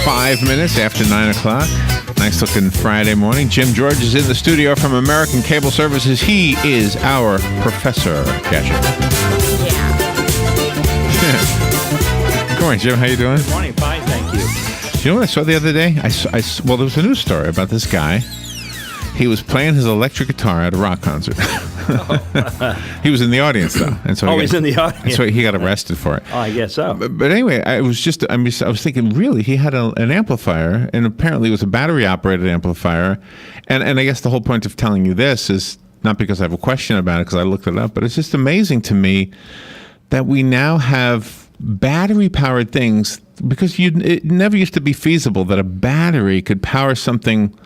5 minutes after 9 o'clock. Nice looking Friday morning. Jim George is in the studio from American Cable Services. He is our Professor Gadget. Yeah. Good morning, Jim. How you doing? Good morning. Fine, thank you. You know what I saw the other day? Well, there was a news story about this guy. He was playing his electric guitar at a rock concert. He was in the audience, though. And so he's in the audience. So he got arrested for it. Oh, I guess so. But anyway, I was thinking, really, he had an amplifier, and apparently it was a battery-operated amplifier. And I guess the whole point of telling you this is not because I have a question about it, because I looked it up, but it's just amazing to me that we now have battery-powered things, because it never used to be feasible that a battery could power something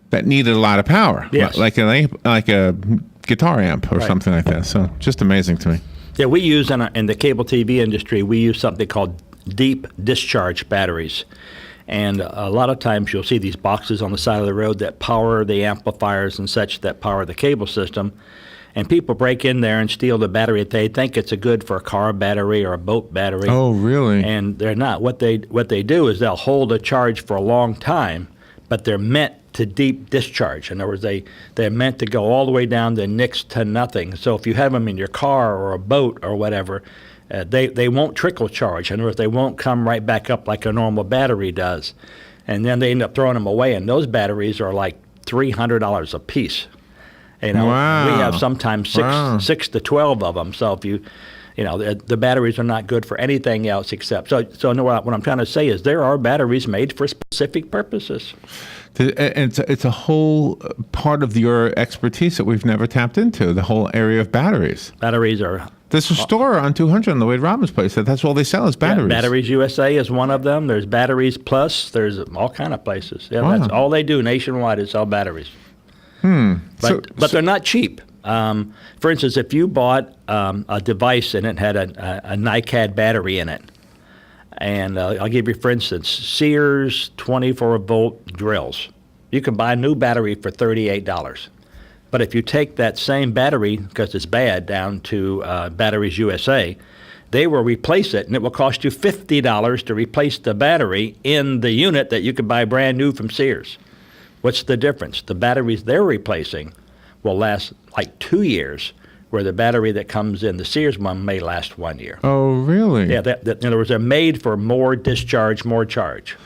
that needed a lot of power, yes. like a guitar amp or something like that. So just amazing to me. Yeah, we use in the cable TV industry, we use something called deep discharge batteries. And a lot of times you'll see these boxes on the side of the road that power the amplifiers and such that power the cable system. And people break in there and steal the battery. They think it's good for a car battery or a boat battery. Oh, really? And they're not. What they do is they'll hold a charge for a long time, but they're meant to deep discharge. In other words, they're meant to go all the way down to next to nothing. So if you have them in your car or a boat or whatever, they won't trickle charge. In other words, they won't come right back up like a normal battery does. And then they end up throwing them away, and those batteries are like $300 a piece. You know, wow. We have sometimes six to 12 of them. So if the batteries are not good for anything else except. So what I'm trying to say is there are batteries made for specific purposes. And it's a whole part of your expertise that we've never tapped into, the whole area of batteries. Batteries are... There's a store on 200 on the way to Robin's place that's all they sell is batteries. Yeah, Batteries USA is one of them. There's Batteries Plus. There's all kind of places. Yeah, wow. That's all they do nationwide is sell batteries. But they're not cheap. For instance, if you bought a device and it had a NiCad battery in it, and I'll give you, for instance, Sears 24-volt drills. You can buy a new battery for $38. But if you take that same battery, because it's bad, down to Batteries USA, they will replace it, and it will cost you $50 to replace the battery in the unit that you could buy brand new from Sears. What's the difference? The batteries they're replacing will last like 2 years, where the battery that comes in the Sears one may last 1 year. Oh, really? Yeah, in other words, they're made for more discharge, more charge.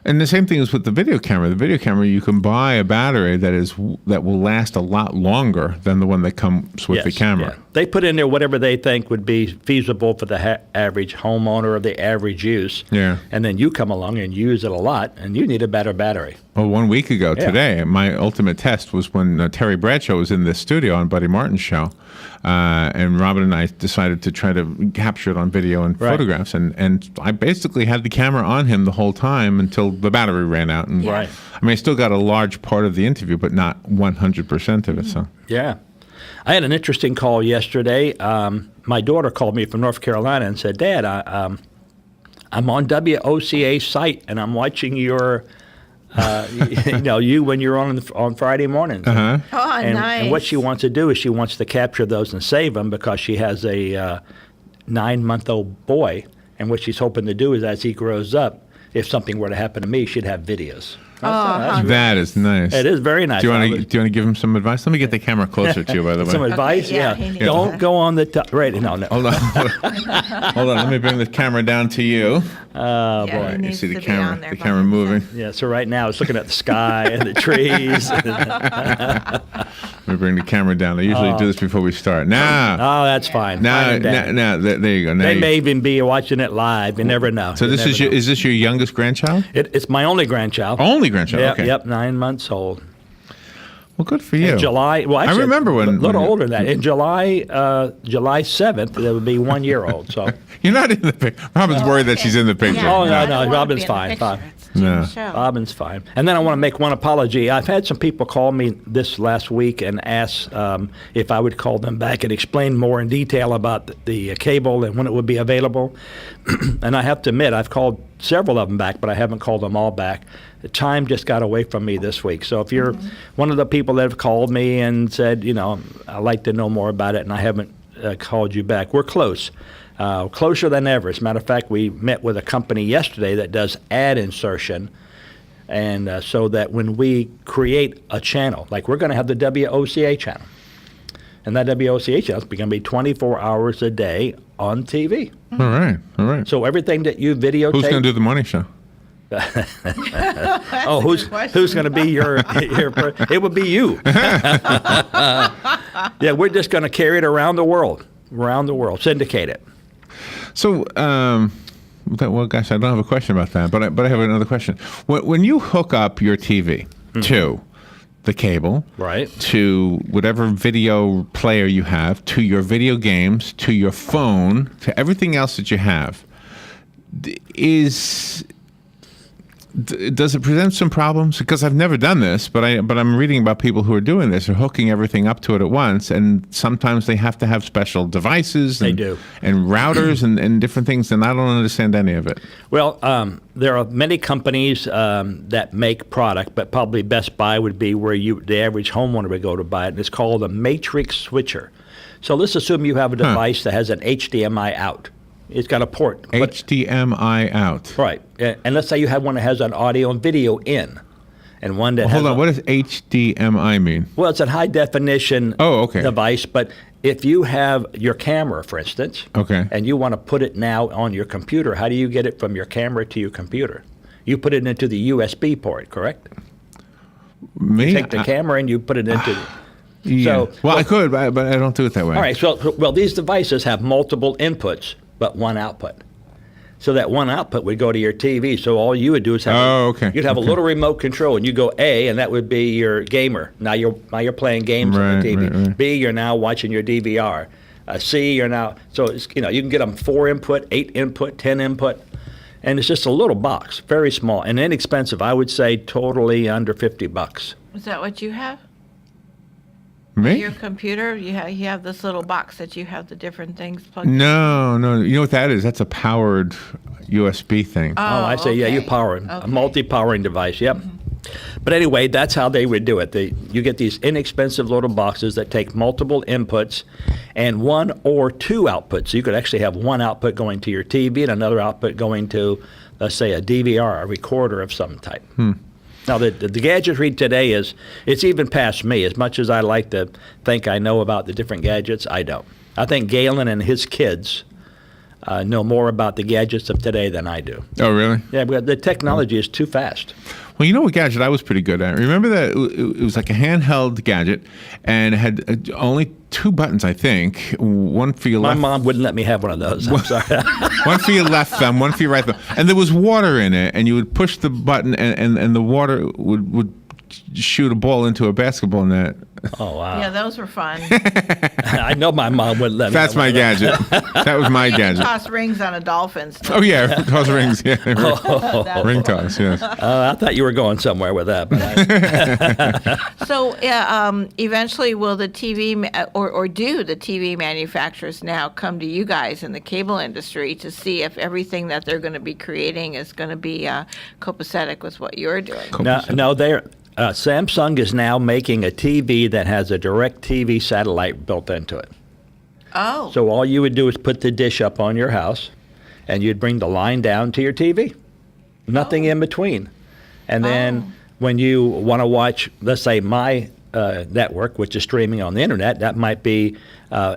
And the same thing is with the video camera. The video camera, you can buy a battery that will last a lot longer than the one that comes with the camera. Yeah. They put in there whatever they think would be feasible for the average homeowner or the average use. Yeah. And then you come along and use it a lot, and you need a better battery. Well, 1 week ago today, my ultimate test was when Terry Bradshaw was in this studio on Buddy Martin's show. And Robin and I decided to try to capture it on video and photographs. And I basically had the camera on him the whole time until the battery ran out. And I mean, I still got a large part of the interview, but not 100% of it. So yeah. I had an interesting call yesterday. My daughter called me from North Carolina and said, Dad, I'm on WOCA's site, and I'm watching your... you when you're on Friday mornings. Uh-huh. Nice. And what she wants to do is she wants to capture those and save them because she has a 9-month-old boy. And what she's hoping to do is as he grows up, if something were to happen to me, she'd have videos. That is nice. It is very nice. Do you want to give him some advice? Let me get the camera closer to you, by the way. Some advice? Yeah. Don't go on the right. No. Hold on. Hold on. Let me bring the camera down to you. Oh, boy. You see the camera moving. Yeah, so right now it's looking at the sky and the trees. Let me bring the camera down. I usually do this before we start. Now. Oh, that's fine. Now, there you go. Now they may even be watching it live. You never know. So is this your youngest grandchild? It's my only grandchild. Only grandchild. Yep, okay. Yep, 9 months old. Well, good for you. In July, well, actually, I remember a little older than that. In July 7th, it would be 1 year old. So you're not in the picture. Robin's worried that she's in the picture. Oh no, Robin's fine. No. Robin's fine. And then I want to make one apology. I've had some people call me this last week and ask if I would call them back and explain more in detail about the cable and when it would be available. And I have to admit, I've called several of them back, but I haven't called them all back. The time just got away from me this week. So if you're one of the people that have called me and said, I'd like to know more about it, and I haven't called you back. We're close. Closer than ever. As a matter of fact, we met with a company yesterday that does ad insertion. And so that when we create a channel, like we're going to have the WOCA channel. And that WOCA channel is going to be 24 hours a day on TV. All right, all right. So everything that you videotape. Who's going to do the money show? Oh, who's going to be your it would be you. Yeah, we're just going to carry it around the world, syndicate it. So, well, gosh, I don't have a question about that, but I have another question. When you hook up your TV to the cable, right, to whatever video player you have, to your video games, to your phone, to everything else that you have, does it present some problems? Because I've never done this, but I'm reading about people who are doing this, are hooking everything up to it at once, and sometimes they have to have special devices and routers and different things, and I don't understand any of it. Well, there are many companies that make product, but probably Best Buy would be where the average homeowner would go to buy it, and it's called a matrix switcher. So let's assume you have a device that has an HDMI out. It's got a port. HDMI out. Right. And let's say you have one that has an audio and video in. And one that hold on. What does HDMI mean? Well, it's a high definition device. But if you have your camera, for instance, and you want to put it now on your computer, how do you get it from your camera to your computer? You put it into the USB port, correct? Me? You take the camera and you put it into yeah. So, I could, but I don't do it that way. All right. So, well, these devices have multiple inputs, but one output. So that one output would go to your TV. So all you would do is have you'd have a little remote control, and you go A, and that would be your gamer. Now you're playing games on the TV. Right. B, you're now watching your DVR. C, you're now it's, you can get them 4 input, 8 input, 10 input, and it's just a little box, very small and inexpensive. I would say totally under $50. Is that what you have? Me? Your computer, you have this little box that you have the different things plugged in. No. You know what that is? That's a powered USB thing. Oh, I see. Yeah, you power it. A multi-powering device. Yep. Mm-hmm. But anyway, that's how they would do it. You get these inexpensive little boxes that take multiple inputs and 1 or 2 outputs. So you could actually have one output going to your TV and another output going to, let's say, a DVR, a recorder of some type. Now, the gadgetry today it's even past me. As much as I like to think I know about the different gadgets, I don't. I think Galen and his kids know more about the gadgets of today than I do. Oh, really? Yeah, but the technology is too fast. Well, you know what gadget I was pretty good at? Remember that it was like a handheld gadget, and it had only 2 buttons, I think. One for your left. My mom wouldn't let me have one of those. I'm sorry. One for your left thumb, one for your right thumb. And there was water in it, and you would push the button, and the water would shoot a ball into a basketball net. Oh, wow. Yeah, those were fun. I know my mom wouldn't let me. That's my gadget. That was my gadget. Toss rings on a dolphin. Oh, yeah, toss rings. Yeah, ring toss, yes. I thought you were going somewhere with that. But So eventually will the TV, or do the TV manufacturers now come to you guys in the cable industry to see if everything that they're going to be creating is going to be copacetic with what you're doing? No, they're... Samsung is now making a TV that has a DirecTV satellite built into it. Oh. So all you would do is put the dish up on your house, and you'd bring the line down to your TV. Nothing in between. And then when you want to watch, let's say, my network, which is streaming on the internet, that might be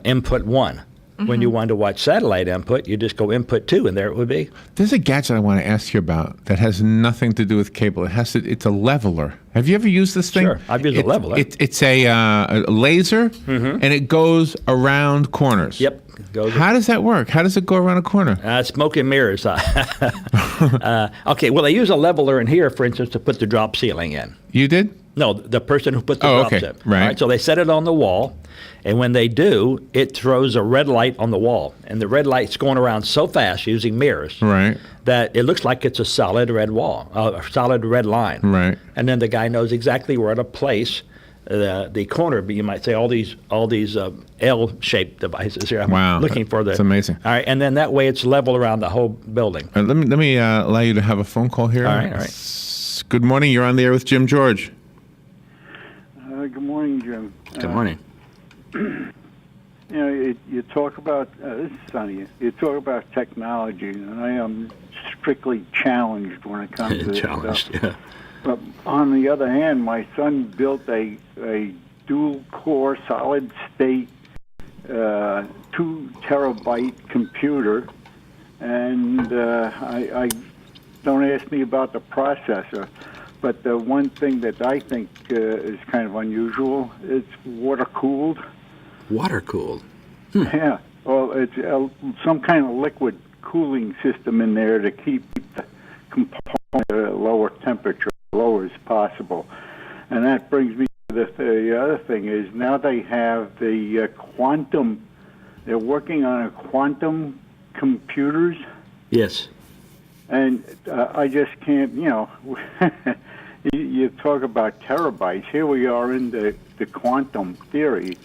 input 1. When you want to watch satellite input, you just go input 2, and there it would be. There's a gadget I want to ask you about that has nothing to do with cable. It's a leveler. Have you ever used this thing? Sure, I've used a leveler. It's a laser, and it goes around corners. Yep. How does that work? How does it go around a corner? Smoke and mirrors. Okay, well, they use a leveler in here, for instance, to put the drop ceiling in. You did? No, the person who put the drops in. Right. All right. So they set it on the wall, and when they do, it throws a red light on the wall. And the red light's going around so fast using mirrors that it looks like it's a solid red wall, a solid red line. Right. And then the guy knows exactly where to place the corner, but you might say all these L-shaped devices here. I'm looking for the. It's amazing. All right, and then that way it's level around the whole building. Let me allow you to have a phone call here. All right. Good morning. You're on the air with Jim George. Good morning, Jim. Good morning. you talk about this is funny. You talk about technology, and I am strictly challenged when it comes to this Challenged, stuff. yeah. But on the other hand, my son built a dual-core, solid-state, 2-terabyte computer, and I don't ask me about the processor. But the one thing that I think is kind of unusual, it's water-cooled. Water-cooled? Yeah. Well, it's some kind of liquid cooling system in there to keep the component at a lower temperature, lower as possible. And that brings me to the other thing is now they have the quantum, they're working on a quantum computers. Yes. And I just can't, you talk about terabytes. Here we are in the quantum theory.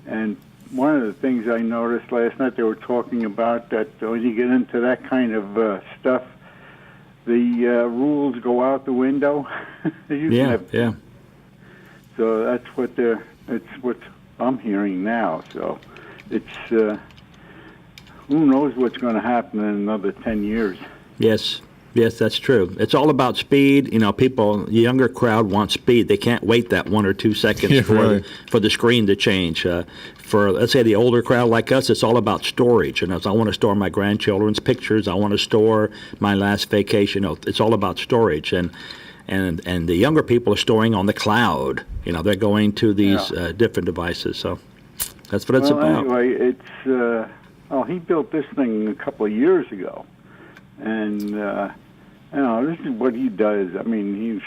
And one of the things I noticed last night, they were talking about that when you get into that kind of stuff, the rules go out the window. Yeah. So that's what I'm hearing now. So it's who knows what's going to happen in another 10 years. Yes, that's true. It's all about speed. People, the younger crowd wants speed. They can't wait that 1 or 2 seconds for the screen to change. For, let's say, the older crowd like us, it's all about storage. And I want to store my grandchildren's pictures. I want to store my last vacation. It's all about storage. And the younger people are storing on the cloud. They're going to these different devices. So that's what it's about. Anyway, it's he built this thing a couple of years ago. And, this is what he does. I mean,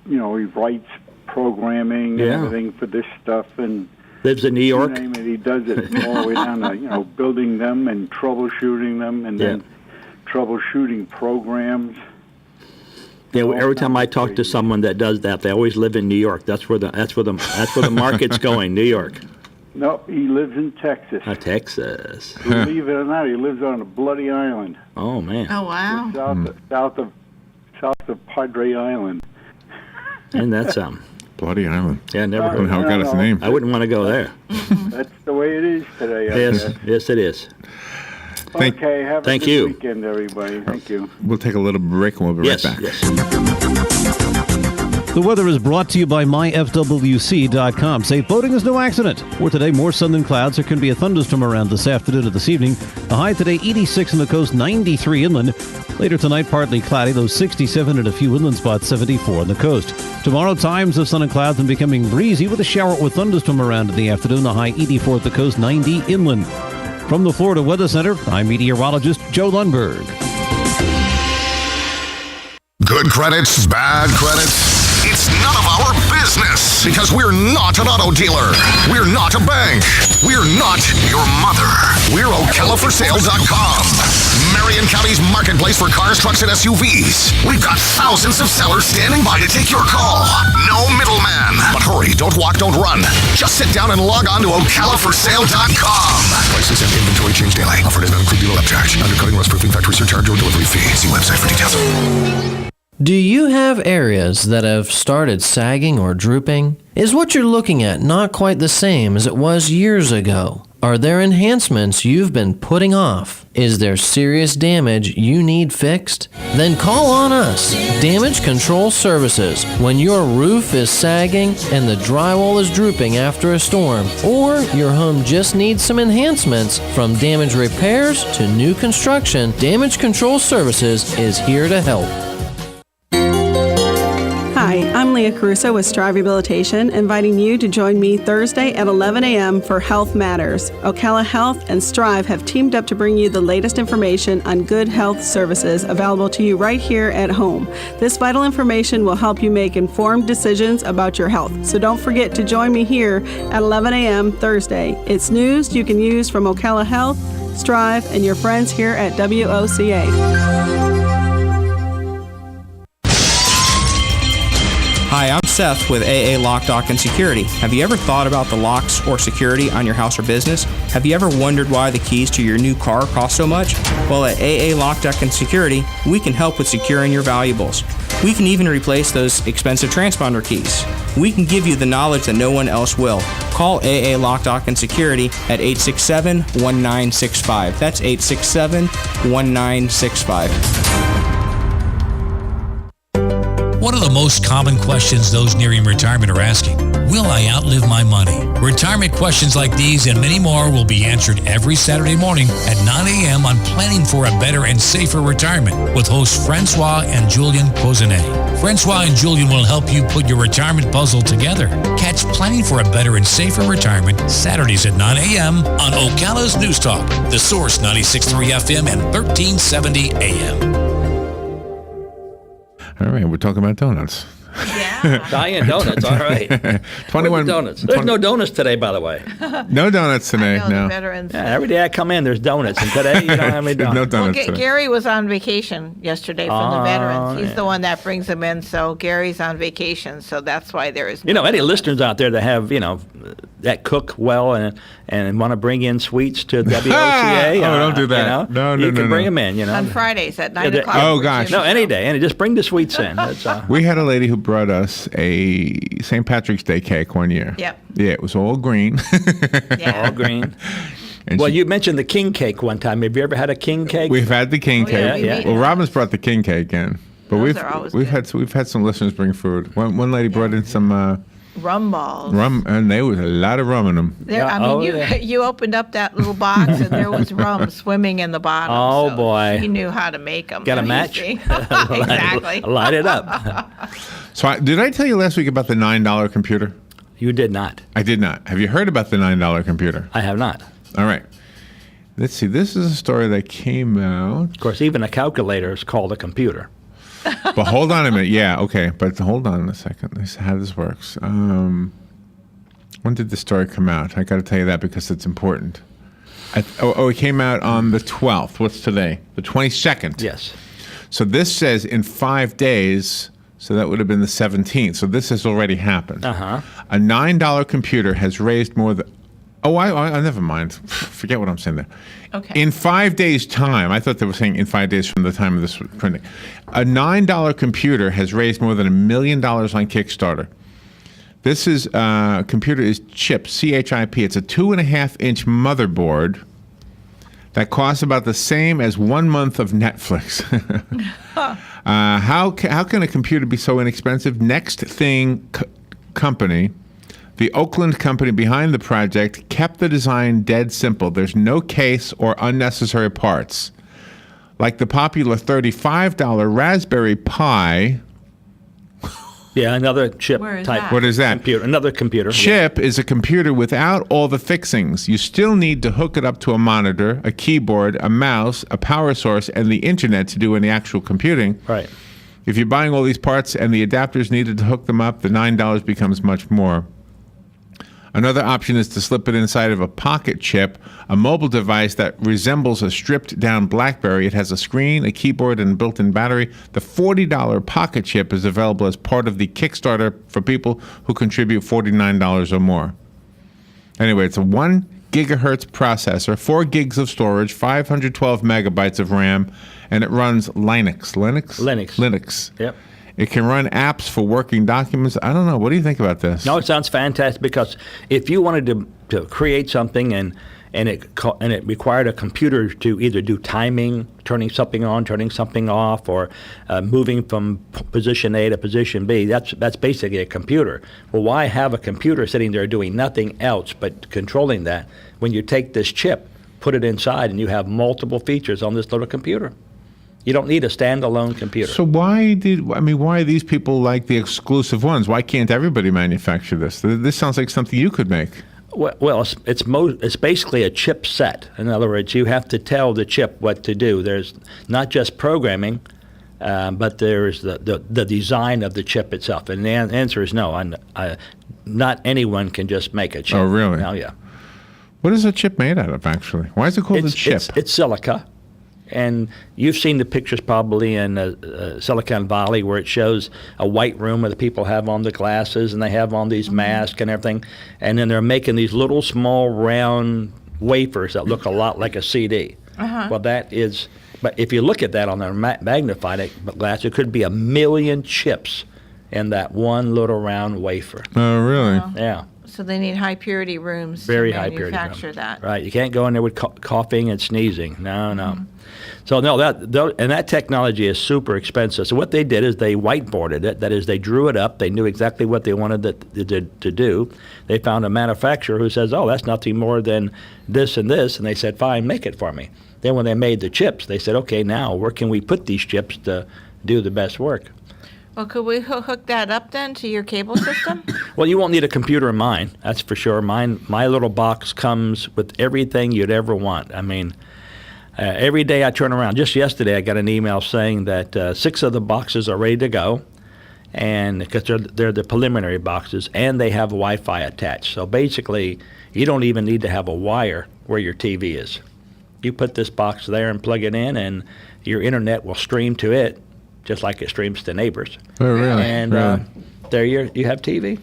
he writes programming and everything for this stuff. And lives in New York. You name it, he does it all the way down to, building them and troubleshooting them and then troubleshooting programs. Yeah, every time I talk to someone that does that, they always live in New York. That's where the market's going, New York. No, he lives in Texas. Texas. Believe it or not, he lives on a bloody island. Oh man. Oh wow. South of Padre Island. And that's Bloody Island. Yeah, never I don't know how it got its name. I wouldn't want to go there. That's the way it is today. I guess. Yes, it is. Okay, have a Thank good you. weekend, everybody. Thank you. We'll take a little break and we'll be right back. Yes. The weather is brought to you by myfwc.com. Safe boating is no accident. For today, more sun than clouds. There can be a thunderstorm around this afternoon or this evening. The high today, 86 on the coast, 93 inland. Later tonight, partly cloudy, though 67 at a few inland spots, 74 on the coast. Tomorrow, times of sun and clouds and becoming breezy with a shower with thunderstorm around in the afternoon. The high, 84 at the coast, 90 inland. From the Florida Weather Center, I'm meteorologist Joe Lundberg. Good credits, bad credits. It's none of our business because we're not an auto dealer. We're not a bank. We're not your mother. We're OcalaForSale.com. Marion County's marketplace for cars, trucks, and SUVs. We've got thousands of sellers standing by to take your call. No middleman. But hurry, don't walk, don't run. Just sit down and log on to OcalaForSale.com. Prices and inventory change daily. Offer does not include dealer upcharge. Undercutting, rust-proofing, factory surcharge, or delivery fee. See website for details. Do you have areas that have started sagging or drooping? Is what you're looking at not quite the same as it was years ago? Are there enhancements you've been putting off? Is there serious damage you need fixed? Then call on us, Damage Control Services, when your roof is sagging and the drywall is drooping after a storm, or your home just needs some enhancements. From damage repairs to new construction, Damage Control Services is here to help. Hi, I'm Leah Caruso with Strive Rehabilitation, inviting you to join me Thursday at 11 a.m. for Health Matters. Ocala Health and Strive have teamed up to bring you the latest information on good health services available to you right here at home. This vital information will help you make informed decisions about your health. So don't forget to join me here at 11 a.m. Thursday. It's news you can use from Ocala Health, Strive, and your friends here at WOCA. Hi, I'm Seth with AA Lock, Dock, and Security. Have you ever thought about the locks or security on your house or business? Have you ever wondered why the keys to your new car cost so much? Well, at AA Lock, Dock, and Security, we can help with securing your valuables. We can even replace those expensive transponder keys. We can give you the knowledge that no one else will. Call AA Lock, Dock, and Security at 867-1965. That's 867-1965. One of the most common questions those nearing retirement are asking, will I outlive my money? Retirement questions like these and many more will be answered every Saturday morning at 9 a.m. on Planning for a Better and Safer Retirement with hosts Francois and Julian Pozenet. Francois and Julian will help you put your retirement puzzle together. Catch Planning for a Better and Safer Retirement Saturdays at 9 a.m. on Ocala's News Talk, The Source 96.3 FM and 1370 AM. All right, we're talking about donuts. Yeah. Diane Donuts, all right. 21 donuts. There's no donuts today, by the way. No donuts today. I know, No. the veterans. Yeah, every day I come in, there's donuts, and today you don't have any donuts. No Well, donuts. Gary was on vacation yesterday from the veterans. He's yeah. the one that brings them in, so Gary's on vacation, so that's why there is. You know, any listeners out there that have, that cook well and want to bring in sweets to WOCA? Oh, don't do that. No, you can no. bring them in, on Fridays at 9 Yeah, o'clock. Oh, for gosh. Jimmy No, any Show. day. And just bring the sweets in. That's, We had a lady who brought us a St. Patrick's Day cake one year. Yep. Yeah, it was all green. Yeah. all green. And Well, she- you mentioned the king cake one time. Have you ever had a king cake? We've had the king Oh, yeah, cake. we made Well, that. Robin's brought the king cake in, but Those are always we've good. had some listeners bring food. One lady brought in some Rum balls. rum, and there was a lot of rum in them. There, Yeah, I mean, oh, you yeah. you opened up that little box and there was rum swimming in the bottom. Oh, so boy. He knew how to make them. Got a match? Exactly. Light it up. So did I tell you last week about the $9 computer? You did not. I did not. Have you heard about the $9 computer? I have not. All right. Let's see. This is a story that came out. Of course, even a calculator is called a computer. But hold on a minute. Yeah, okay. But hold on a second. Let's see how this works. When did the story come out? I got to tell you that because it's important. It came out on the 12th. What's today? The 22nd. Yes. So this says in 5 days, so that would have been the 17th. So this has already happened. Uh-huh. A $9 computer has raised more than... Oh, I never mind. Forget what I'm saying there. Okay. In 5 days' time, I thought they were saying in 5 days from the time of this printing, a $9 computer has raised more than $1 million on Kickstarter. This is computer is CHIP, CHIP. It's a 2.5-inch motherboard that costs about the same as 1 month of Netflix. How can a computer be so inexpensive? Next Thing Company, the Oakland company behind the project, kept the design dead simple. There's no case or unnecessary parts. Like the popular $35 Raspberry Pi. Yeah, another chip Where is type. that? What is that? Computer. Another computer. Chip is a computer without all the fixings. You still need to hook it up to a monitor, a keyboard, a mouse, a power source, and the internet to do any actual computing. Right. If you're buying all these parts and the adapters needed to hook them up, the $9 becomes much more. Another option is to slip it inside of a pocket chip, a mobile device that resembles a stripped-down BlackBerry. It has a screen, a keyboard, and a built-in battery. The $40 pocket chip is available as part of the Kickstarter for people who contribute $49 or more. Anyway, it's a 1 gigahertz processor, 4 gigs of storage, 512 megabytes of RAM, and it runs Linux. Linux. Yep. It can run apps for working documents. I don't know. What do you think about this? No, it sounds fantastic because if you wanted to create something and it required a computer to either do timing, turning something on, turning something off, or moving from position A to position B, that's basically a computer. Well, why have a computer sitting there doing nothing else but controlling that when you take this chip, put it inside, and you have multiple features on this little computer? You don't need a standalone computer. So why are these people like the exclusive ones? Why can't everybody manufacture this? This sounds like something you could make. Well, it's basically a chip set. In other words, you have to tell the chip what to do. There's not just programming, but there's the design of the chip itself. And the answer is no. Not anyone can just make a chip. Oh, really? Oh, yeah. What is a chip made out of, actually? Why is it called a chip? It's silica. And you've seen the pictures probably in Silicon Valley where it shows a white room where the people have on the glasses and they have on these masks and everything. And then they're making these little small round wafers that look a lot like a CD. Uh-huh. Well, but if you look at that on a magnified glass, it could be 1 million chips in that one little round wafer. Oh, really? Yeah. So they need high purity rooms Very to high purity manufacture room. that. Right. You can't go in there with coughing and sneezing. No. So no, that technology is super expensive. So what they did is they whiteboarded it. That is, they drew it up. They knew exactly what they wanted it to do. They found a manufacturer who says, "Oh, that's nothing more than this and this," and they said, "Fine, make it for me." Then when they made the chips, they said, "Okay, now where can we put these chips to do the best work?" Well, could we hook that up then to your cable system? Well, you won't need a computer in mine, that's for sure. My little box comes with everything you'd ever want. I mean, every day I turn around. Just yesterday, I got an email saying that 6 of the boxes are ready to go, and because they're the preliminary boxes, and they have Wi-Fi attached. So basically, you don't even need to have a wire where your TV is. You put this box there and plug it in, and your internet will stream to it, just like it streams to neighbors. Oh, really? And Really? there you have TV.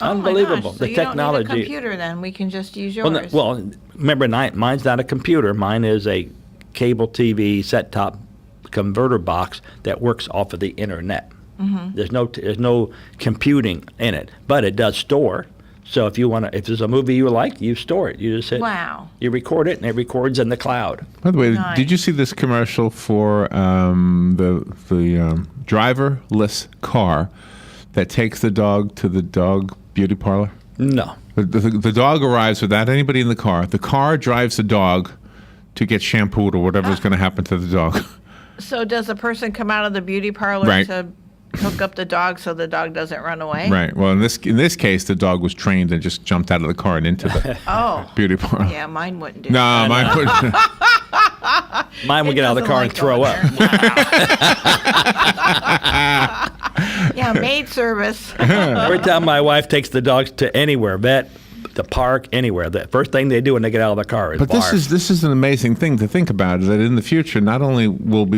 Oh my Unbelievable. gosh, so The you technology. don't need a computer then. We can just use yours. Well, remember, mine's not a computer. Mine is a cable TV set-top converter box that works off of the internet. There's no computing in it, but it does store. So if there's a movie you like, you store it. You just hit. Wow. You record it, and it records in the cloud. By the way, Nice. did you see this commercial for the driverless car that takes the dog to the dog beauty parlor? No. The dog arrives without anybody in the car. The car drives the dog to get shampooed or whatever's going to happen to the dog. So does a person come out of the beauty parlor Right. to hook up the dog so the dog doesn't run away? Right. Well, in this case, the dog was trained and just jumped out of the car and into the Oh. beauty parlor. Yeah, mine wouldn't do No, that. mine couldn't. Mine would get out of the car and throw up. Yeah, maid service. Every time my wife takes the dogs to anywhere, vet, the park, anywhere, the first thing they do when they get out of the car is But bark. this is an amazing thing to think about, that in the future, not only will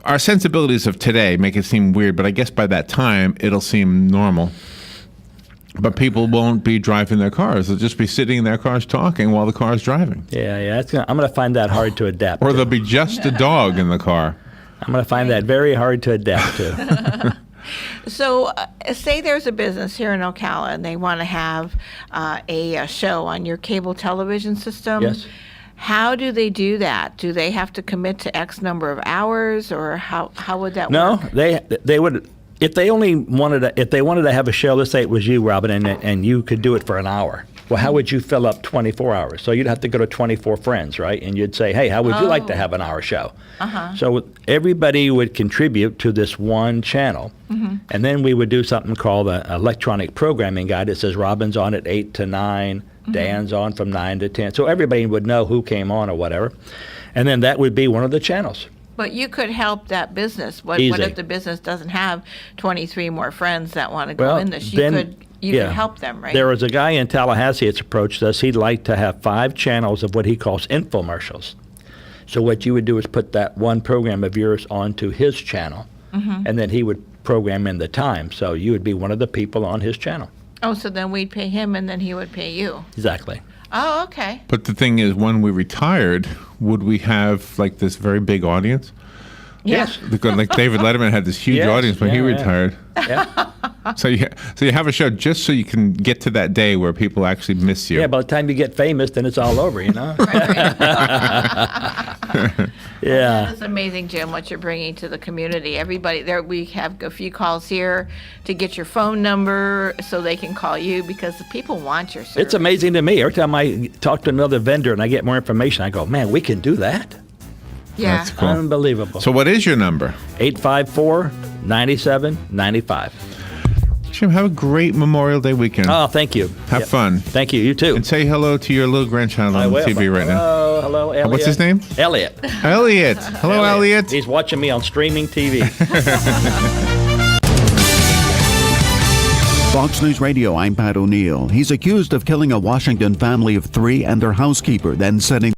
our sensibilities of today make it seem weird, but I guess by that time it'll seem normal. But people won't be driving their cars; they'll just be sitting in their cars talking while the car's driving. Yeah. I'm going to find that hard to adapt Or to. there'll be just a dog in the car. I'm going to find that very hard to adapt to. So, say there's a business here in Ocala and they want to have a show on your cable television system. Yes. How do they do that? Do they have to commit to X number of hours, or how would that No, work? they would. If they wanted to have a show, let's say it was you, Robin, and you could do it for an hour. Well, how would you fill up 24 hours? So you'd have to go to 24 friends, right? And you'd say, hey, how would you like to have an hour show? So everybody would contribute to this one channel. And then we would do something called an electronic programming guide that says Robin's on at 8 to 9, Dan's on from 9 to 10. So everybody would know who came on or whatever. And then that would be one of the channels. But you could help that business. What Easy. if the business doesn't have 23 more friends that want to go Well, in this? then- You yeah. could help them, right? There was a guy in Tallahassee that's approached us. He'd like to have 5 channels of what he calls infomercials. So what you would do is put that one program of yours onto his channel, and then he would program in the time. So you would be one of the people on his channel. Oh, so then we'd pay him and then he would pay you. Exactly. Oh, okay. But the thing is, when we retired, would we have like this very big audience? Yes. Because like David Letterman had this huge Yes, audience when he yeah, yeah. retired. Yeah. So you have a show just so you can get to that day where people actually miss you. Yeah, by the time you get famous, then it's all over, you know? Yeah. It's amazing, Jim, what you're bringing to the community. Everybody there, we have a few calls here to get your phone number so they can call you because the people want your service. It's amazing to me. Every time I talk to another vendor and I get more information, I go, man, we can do that. Yeah. That's cool. Unbelievable. So what is your number? 854-9795. Jim, have a great Memorial Day weekend. Oh, thank you. Have Yep. fun. Thank you. You too. And say hello to your little grandchild I on will. TV right now. Hello, Elliot. What's his name? Elliot. Elliot. Hello, Elliot. He's watching me on streaming TV. Fox News Radio, I'm Pat O'Neill. He's accused of killing a Washington family of 3 and their housekeeper, then setting